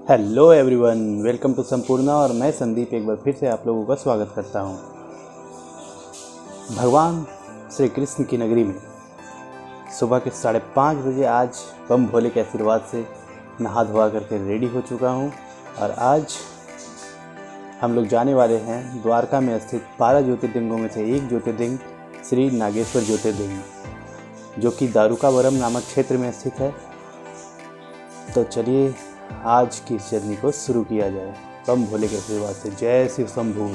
Hello everyone, welcome to Sampoorna. और मैं संदीप एक बार फिर से आप लोगों का स्वागत करता हूं। भगवान श्री कृष्ण की नगरी में सुबह के 5:30 बजे आज बम भोले के आशीर्वाद से नहा धोआ करके रेडी हो चुका हूं। और आज हम लोग जाने वाले हैं द्वारका में स्थित 12 ज्योतिर्लिंगों में से एक ज्योतिर्लिंग श्री नागेश्वर ज्योतिर्लिंग, जो कि दारुकावरम नामक क्षेत्र में स्थित है। तो चलिए आज की इस जर्नी को शुरू किया जाए बम भोले के आशीर्वाद से। जय शिव शंभू।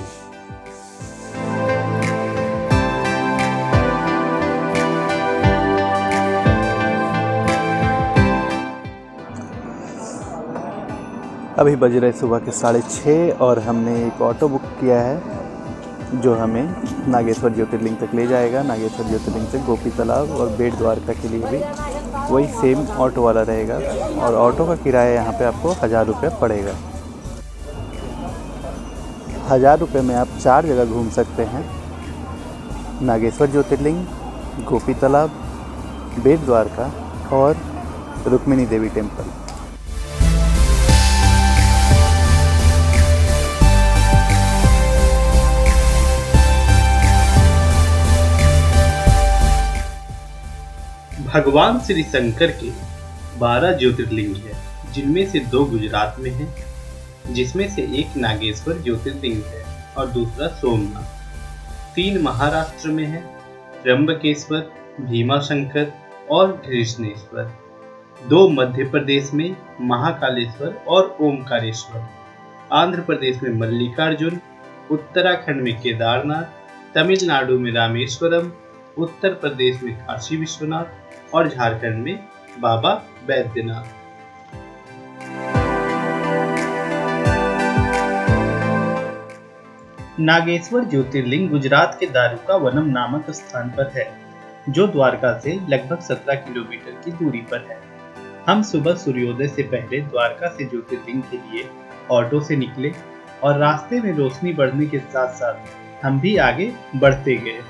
अभी बज रहे सुबह के 6:30 और हमने एक ऑटो बुक किया है जो हमें नागेश्वर ज्योतिर्लिंग तक ले जाएगा। नागेश्वर ज्योतिर्लिंग से गोपी तालाब और बेट द्वारका के लिए भी वही सेम ऑटो वाला रहेगा। और ऑटो का किराया यहाँ पे आपको 1000 रुपये पड़ेगा। 1000 रुपये में आप 4 जगह घूम सकते हैं: नागेश्वर ज्योतिर्लिंग, गोपी तालाब, बेट द्वारका और रुक्मिणी देवी टेम्पल। भगवान श्री शंकर के 12 ज्योतिर्लिंग है, जिनमें से 2 गुजरात में हैं, जिसमें से एक नागेश्वर ज्योतिर्लिंग है और दूसरा सोमनाथ। 3 महाराष्ट्र में है: त्र्यंबकेश्वर, भीमाशंकर और कृष्णेश्वर। 2 मध्य प्रदेश में महाकालेश्वर और ओमकारेश्वर। आंध्र प्रदेश में मल्लिकार्जुन, उत्तराखंड में केदारनाथ, तमिलनाडु में रामेश्वरम, उत्तर प्रदेश में काशी विश्वनाथ और झारखंड में बाबा बैद्यनाथ। नागेश्वर ज्योतिर्लिंग गुजरात के दारुकावनम नामक स्थान पर है, जो द्वारका से लगभग 17 किलोमीटर की दूरी पर है। हम सुबह सूर्योदय से पहले द्वारका से ज्योतिर्लिंग के लिए ऑटो से निकले और रास्ते में रोशनी बढ़ने के साथ साथ हम भी आगे बढ़ते गए।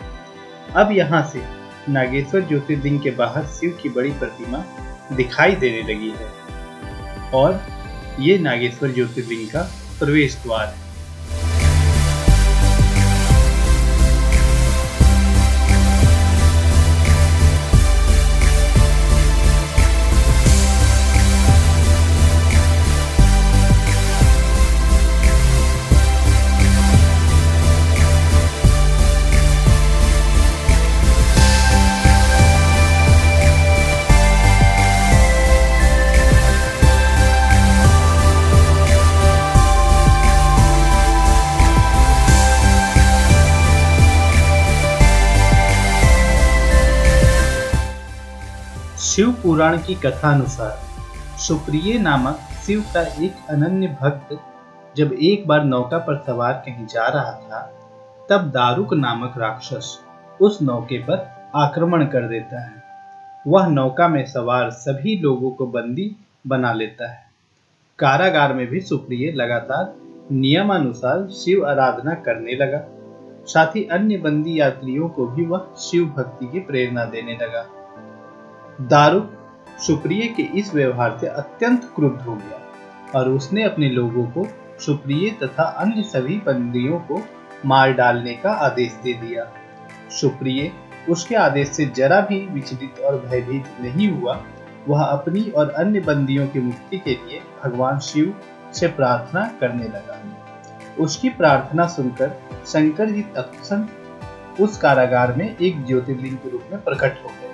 अब यहाँ से नागेश्वर ज्योतिर्लिंग के बाहर शिव की बड़ी प्रतिमा दिखाई देने लगी है और ये नागेश्वर ज्योतिर्लिंग का प्रवेश द्वार है। शिव पुराण की कथा अनुसार सुप्रिय नामक शिव का एक अनन्य भक्त जब एक बार नौका पर सवार कहीं जा रहा था, तब दारुक नामक राक्षस उस नौके पर आक्रमण कर देता है। वह नौका में सवार सभी लोगों को बंदी बना लेता है। कारागार में भी सुप्रिय लगातार नियमानुसार शिव आराधना करने लगा। साथ ही अन्य बंदी यात्रियों को भी वह शिव भक्ति की प्रेरणा देने लगा। दारुक सुप्रिय के इस व्यवहार से अत्यंत क्रुद्ध हो गया और उसने अपने लोगों को सुप्रिय तथा अन्य सभी बंदियों को मार डालने का आदेश दे दिया। सुप्रिय उसके आदेश से जरा भी विचलित और भयभीत नहीं हुआ। वह अपनी और अन्य बंदियों की मुक्ति के लिए भगवान शिव से प्रार्थना करने लगा। उसकी प्रार्थना सुनकर शंकर जी तत्क्षण उस कारागार में एक ज्योतिर्लिंग के रूप में प्रकट हो गए।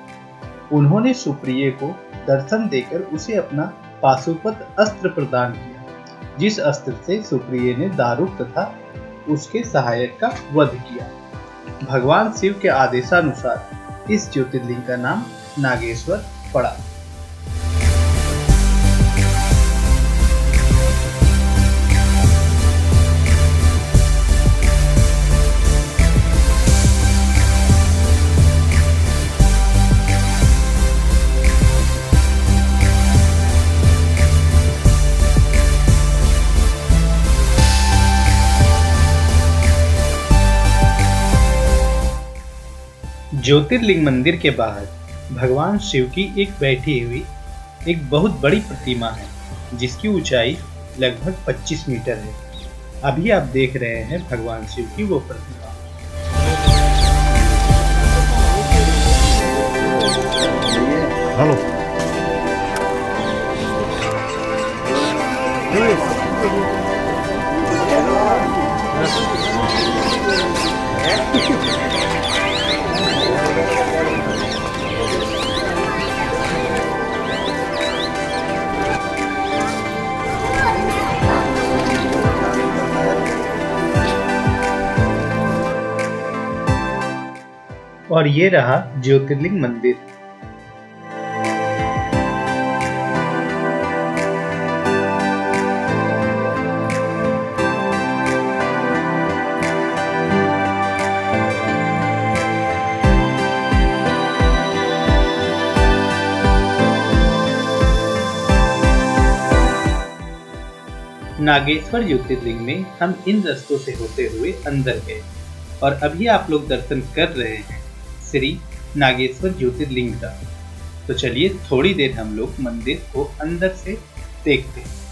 उन्होंने सुप्रिय को दर्शन देकर उसे अपना पाशुपत अस्त्र प्रदान किया, जिस अस्त्र से सुप्रिय ने दारुक तथा उसके सहायक का वध किया। भगवान शिव के आदेशानुसार इस ज्योतिर्लिंग का नाम नागेश्वर पड़ा। ज्योतिर्लिंग मंदिर के बाहर भगवान शिव की एक बैठी हुई एक बहुत बड़ी प्रतिमा है, जिसकी ऊंचाई लगभग 25 मीटर है। अभी आप देख रहे हैं भगवान शिव की वो प्रतिमा। हेलो और ये रहा ज्योतिर्लिंग मंदिर। नागेश्वर ज्योतिर्लिंग में हम इन रास्तों से होते हुए अंदर गए और अभी आप लोग दर्शन कर रहे हैं श्री नागेश्वर ज्योतिर्लिंग का। तो चलिए थोड़ी देर हम लोग मंदिर को अंदर से देखते हैं।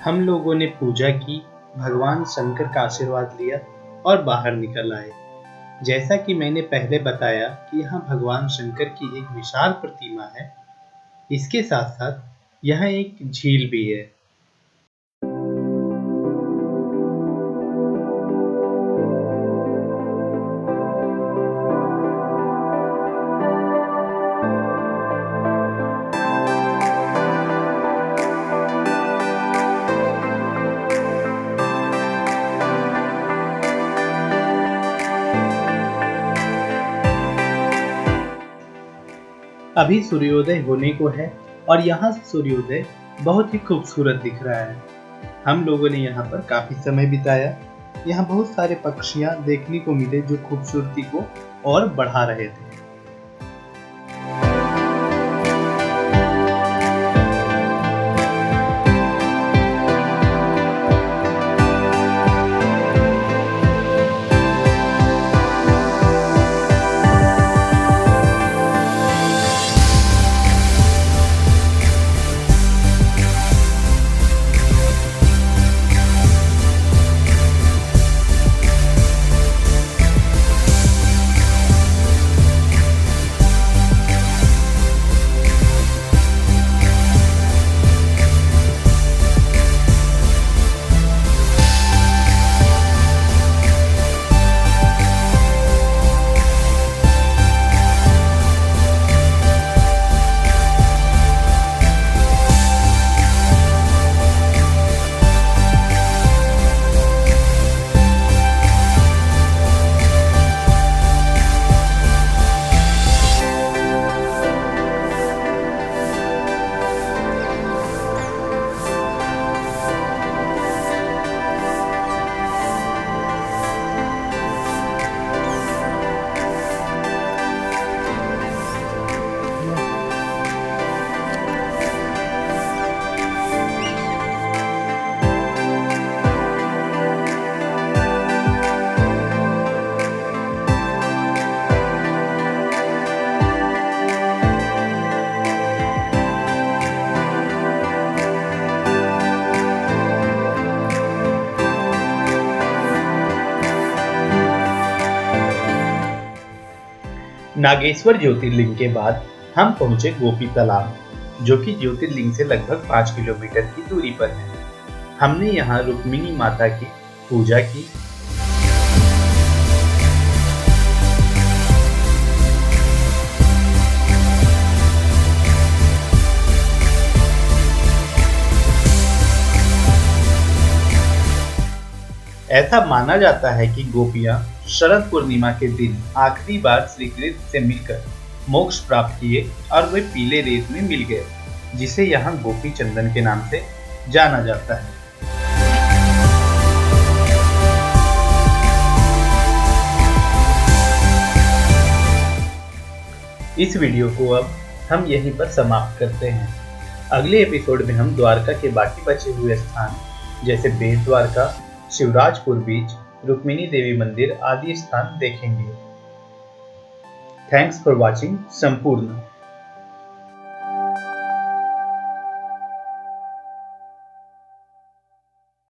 हम लोगों ने पूजा की, भगवान शंकर का आशीर्वाद लिया और बाहर निकल आए। जैसा कि मैंने पहले बताया कि यहाँ भगवान शंकर की एक विशाल प्रतिमा है। इसके साथ साथ यहाँ एक झील भी है। अभी सूर्योदय होने को है और यहाँ से सूर्योदय बहुत ही खूबसूरत दिख रहा है। हम लोगों ने यहाँ पर काफी समय बिताया। यहाँ बहुत सारे पक्षियाँ देखने को मिले जो खूबसूरती को और बढ़ा रहे थे। नागेश्वर ज्योतिर्लिंग के बाद हम पहुंचे गोपी तालाब, जो कि ज्योतिर्लिंग से लगभग 5 किलोमीटर की दूरी पर है। हमने यहाँ रुक्मिणी माता की पूजा की। ऐसा माना जाता है कि गोपियां शरद पूर्णिमा के दिन आखिरी बार श्री कृष्ण से मिलकर मोक्ष प्राप्त किए और वे पीले रेत में मिल गए। जिसे यहाँ गोपी चंदन के नाम से जाना जाता है। इस वीडियो को अब हम यहीं पर समाप्त करते हैं। अगले एपिसोड में हम द्वारका के बाकी बचे हुए स्थान जैसे बेट द्वारका, शिवराजपुर बीच, रुक्मिणी देवी मंदिर आदि स्थान देखेंगे। थैंक्स फॉर वॉचिंग संपूर्ण।